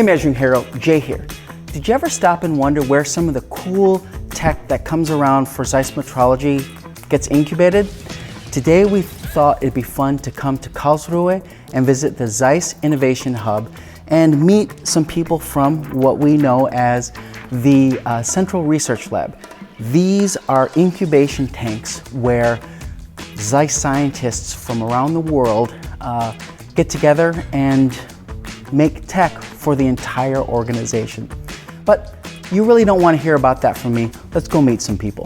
Measuring Hero, Jay here. Did you ever stop and wonder where some of the cool tech that comes around for ZEISS Metrology gets incubated? Today we thought it'd be fun to come to Karlsruhe and visit the ZEISS Innovation Hub and meet some people from what we know as the Central Research Lab. These are incubation tanks where ZEISS scientists from around the world get together and make tech for the entire organization. But you really don't want to hear about that from me. Let's go meet some people.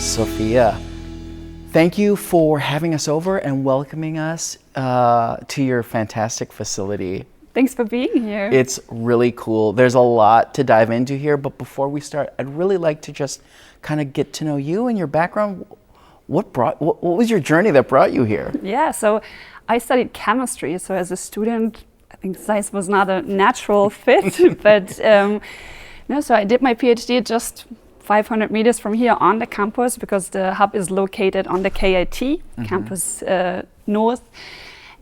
Sophia, thank you for having us over and welcoming us to your fantastic facility. Thanks for being here. It's really cool. There's a lot to dive into here, but before we start, I'd really like to just kind of get to know you and your background. What was your journey that brought you here? Yeah, so I studied chemistry. So as a student, I think ZEISS was not a natural fit, but no. So I did my PhD just 500 meters from here on the campus because the hub is located on the KIT campus north.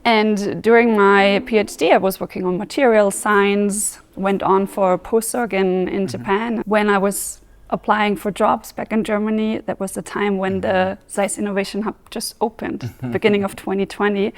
And during my PhD, I was working on material science, went on for a postdoc in Japan. When I was applying for jobs back in Germany, that was the time when the ZEISS Innovation Hub just opened, beginning of 2020.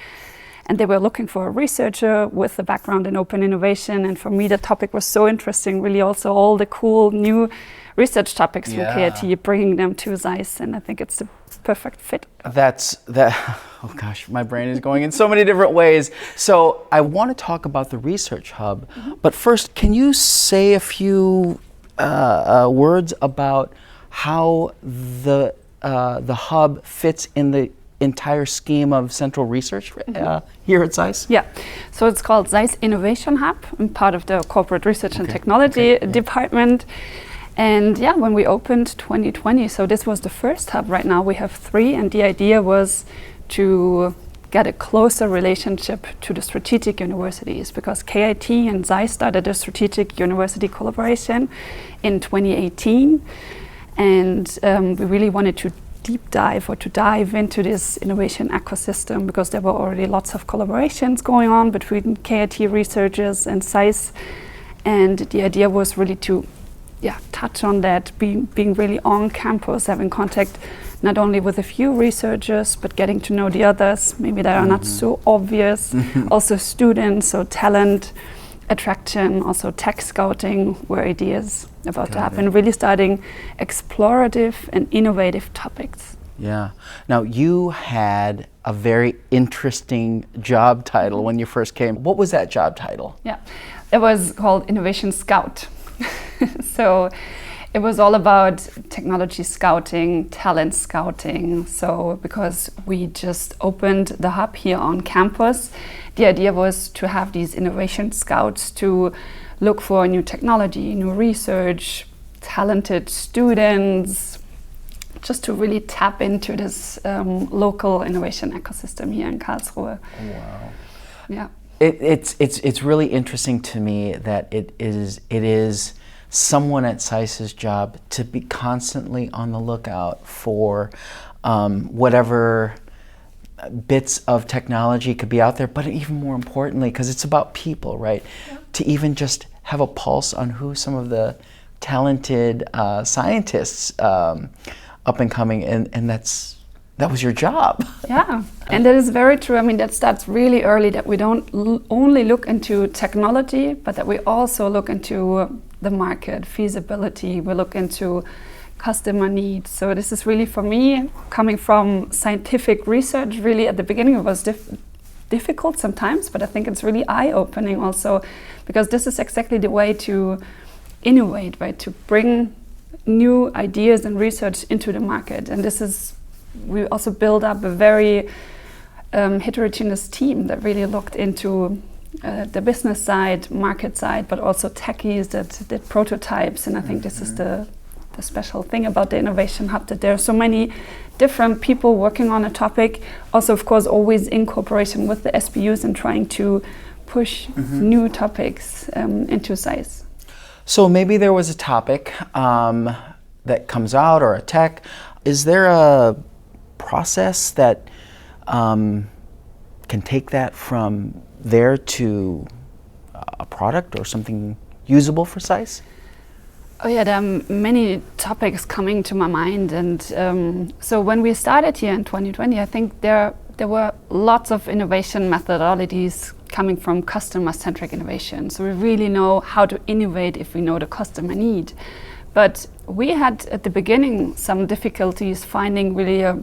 And they were looking for a researcher with a background in open innovation. And for me, the topic was so interesting, really also all the cool new research topics from KIT, bringing them to ZEISS. And I think it's the perfect fit. Oh gosh, my brain is going in so many different ways. So I want to talk about the Research Hub. But first, can you say a few words about how the hub fits in the entire scheme of central research here at ZEISS? Yeah, so it's called ZEISS Innovation Hub. I'm part of the Corporate Research and Technology department. And yeah, when we opened 2020, so this was the first hub. Right now we have 3, and the idea was to get a closer relationship to the strategic universities, because KIT and ZEISS started a strategic university collaboration in 2018. And we really wanted to dive into this innovation ecosystem, because there were already lots of collaborations going on between KIT researchers and ZEISS. And the idea was really to touch on that, being really on campus, having contact not only with a few researchers, but getting to know the others, maybe that are not so obvious. Also students, so talent attraction, also tech scouting, were ideas about to happen, really starting explorative and innovative topics. Yeah. Now, you had a very interesting job title when you first came. What was that job title? Yeah, it was called Innovation Scout. So it was all about technology scouting, talent scouting. So because we just opened the hub here on campus, the idea was to have these innovation scouts to look for new technology, new research, talented students, just to really tap into this local innovation ecosystem here in Karlsruhe. Wow. Yeah. It's really interesting to me that it is someone at ZEISS's job to be constantly on the lookout for whatever bits of technology could be out there, but even more importantly, because it's about people, right? Yeah. To even just have a pulse on who some of the talented scientists up and coming, and that was your job. Yeah, and that is very true. I mean, that starts really early, that we don't only look into technology, but that we also look into the market, feasibility, we look into customer needs. So this is really, for me, coming from scientific research, really at the beginning it was difficult sometimes, but I think it's really eye-opening also, because this is exactly the way to innovate, right? To bring new ideas and research into the market. And this is we also built up a very heterogeneous team that really looked into the business side, market side, but also techies that did prototypes. And I think this is the special thing about the Innovation Hub, that there are so many different people working on a topic. Also, of course, always in cooperation with the SBUs and trying to push new topics into ZEISS. So maybe there was a topic that comes out, or a tech. Is there a process that can take that from there to a product or something usable for ZEISS? Oh yeah, there are many topics coming to my mind, and so when we started here in 2020, I think there were lots of innovation methodologies coming from customer-centric innovation. So we really know how to innovate if we know the customer need. But we had at the beginning some difficulties finding really a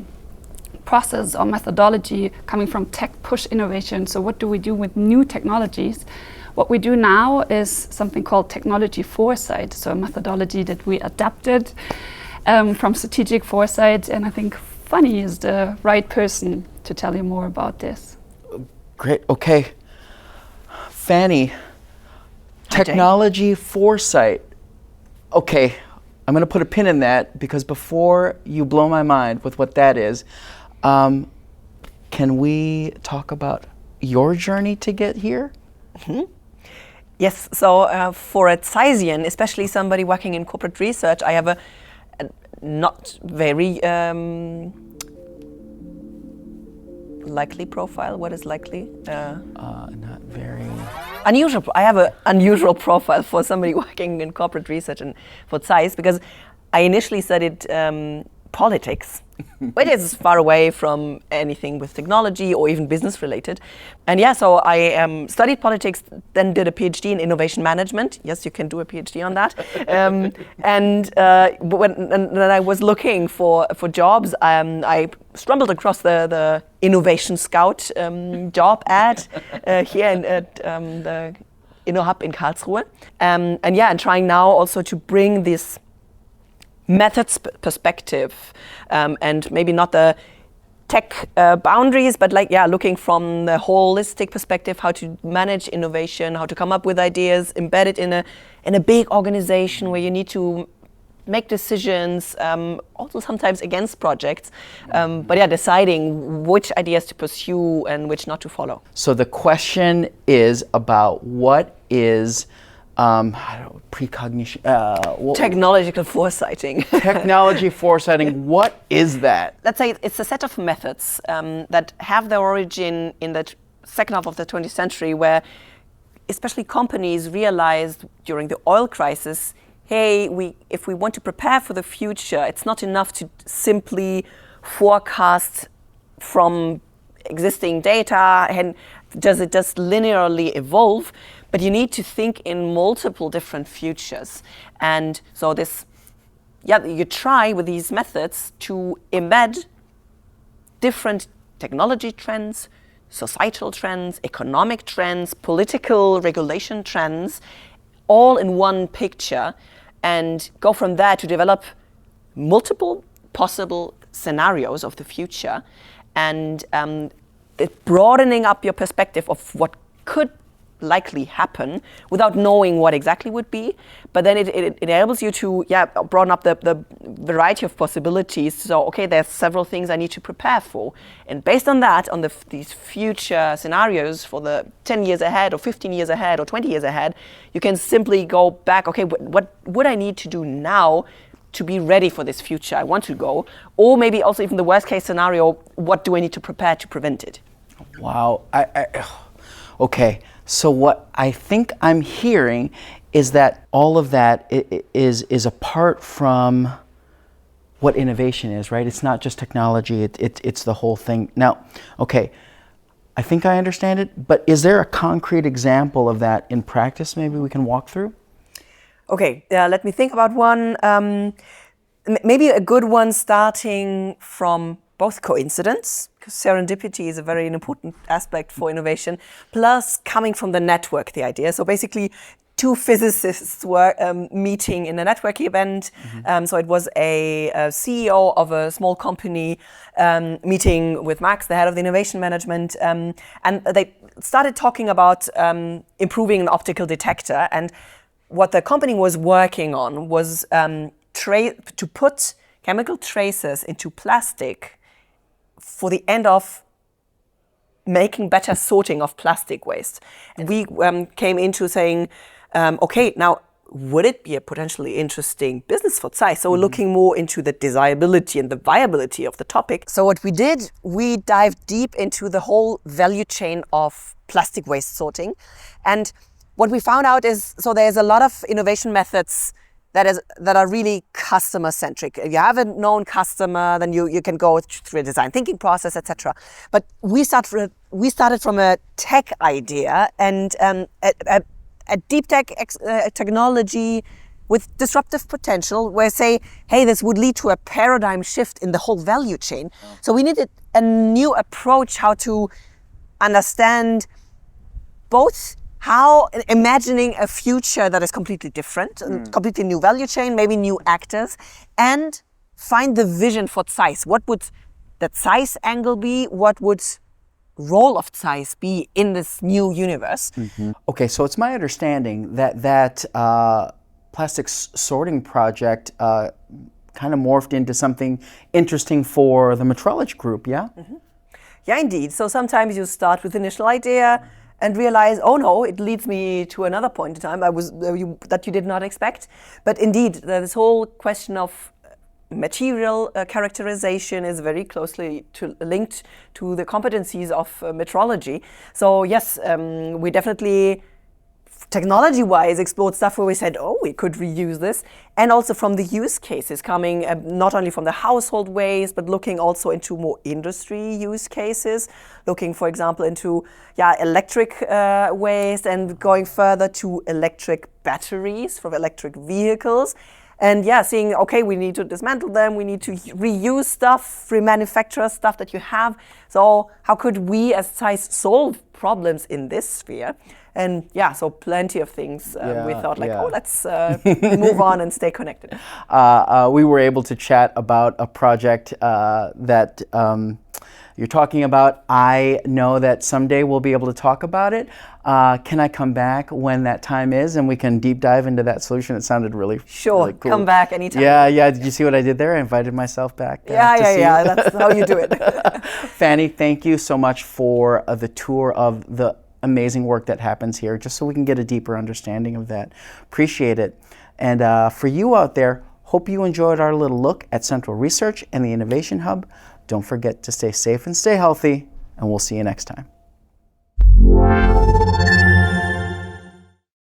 process or methodology coming from tech push innovation. So what do we do with new technologies? What we do now is something called technology foresight, so a methodology that we adapted from strategic foresight, and I think Fanny is the right person to tell you more about this. Great, okay. Fanny, technology foresight. Okay, I'm gonna put a pin in that, because before you blow my mind with what that is, can we talk about your journey to get here? Yes, so for a ZEISSian, especially somebody working in corporate research, I have a not very likely profile. What is likely? Not very... Unusual. I have an unusual profile for somebody working in corporate research and for ZEISS, because I initially studied politics, which is far away from anything with technology or even business related. And yeah, so I studied politics, then did a PhD in innovation management. Yes, you can do a PhD on that. And when I was looking for jobs, I stumbled across the Innovation Scout job ad here at the Inno Hub in Karlsruhe. And trying now also to bring this methods perspective, and maybe not the tech boundaries, but looking from the holistic perspective, how to manage innovation, how to come up with ideas, embed it in a big organization where you need to make decisions, also sometimes against projects, deciding which ideas to pursue and which not to follow. So the question is about what is precognition, technological foresighting. Technology foresighting, what is that? Let's say it's a set of methods that have their origin in the second half of the 20th century, where especially companies realized during the oil crisis, hey, if we want to prepare for the future, it's not enough to simply forecast from existing data and does it just linearly evolve, but you need to think in multiple different futures. And so you try with these methods to embed different technology trends, societal trends, economic trends, political regulation trends, all in one picture, and go from there to develop multiple possible scenarios of the future, and broadening up your perspective of what could likely happen without knowing what exactly would be, but then it enables you to broaden up the variety of possibilities. So okay, there's several things I need to prepare for, and based on that, on these future scenarios for the 10 years ahead or 15 years ahead or 20 years ahead, you can simply go back, okay, what would I need to do now to be ready for this future I want to go, or maybe also even the worst case scenario, what do I need to prepare to prevent it? Wow. Okay. So what I think I'm hearing is that all of that is apart from what innovation is, right? It's not just technology, it's the whole thing. Now, okay, I think I understand it, but is there a concrete example of that in practice maybe we can walk through? Okay, let me think about one. Maybe a good one starting from both coincidence, because serendipity is a very important aspect for innovation, plus coming from the network, the idea. So basically two physicists were meeting in a networking event. So it was a CEO of a small company meeting with Max, the head of the innovation management, and they started talking about improving an optical detector. And what the company was working on was to put chemical tracers into plastic for the end of making better sorting of plastic waste. And we came into saying, okay, now would it be a potentially interesting business for ZEISS? So we're looking more into the desirability and the viability of the topic. So what we did, we dived deep into the whole value chain of plastic waste sorting. And what we found out is, so there's a lot of innovation methods that are really customer centric. If you have a known customer, then you can go through a design thinking process, etc. But we started from a tech idea and a deep tech technology with disruptive potential, where say, hey, this would lead to a paradigm shift in the whole value chain. So we needed a new approach how to understand both how imagining a future that is completely different, completely new value chain, maybe new actors, and find the vision for ZEISS. What would that ZEISS angle be? What would role of ZEISS be in this new universe? Okay, so it's my understanding that plastics sorting project kind of morphed into something interesting for the metrology group, yeah? Yeah, indeed. So sometimes you start with initial idea and realize, oh no, it leads me to another point in time that you did not expect. But indeed, this whole question of material characterization is very closely linked to the competencies of metrology. So yes, we definitely, technology-wise, explored stuff where we said, oh, we could reuse this. And also from the use cases coming, not only from the household waste, but looking also into more industry use cases, looking, for example, into electric waste and going further to electric batteries from electric vehicles. And seeing, okay, we need to dismantle them, we need to reuse stuff, remanufacture stuff that you have. So how could we as ZEISS solve problems in this sphere? And so plenty of things we thought let's move on and stay connected. We were able to chat about a project that you're talking about. I know that someday we'll be able to talk about it. Can I come back when that time is and we can deep dive into that solution? It sounded really Sure, really cool. Come back anytime. Yeah. Did you see what I did there? I invited myself back. That's how you do it. Fanny, thank you so much for the tour of the amazing work that happens here, just so we can get a deeper understanding of that. Appreciate it. And for you out there, hope you enjoyed our little look at Central Research and the Innovation Hub. Don't forget to stay safe and stay healthy, and we'll see you next time.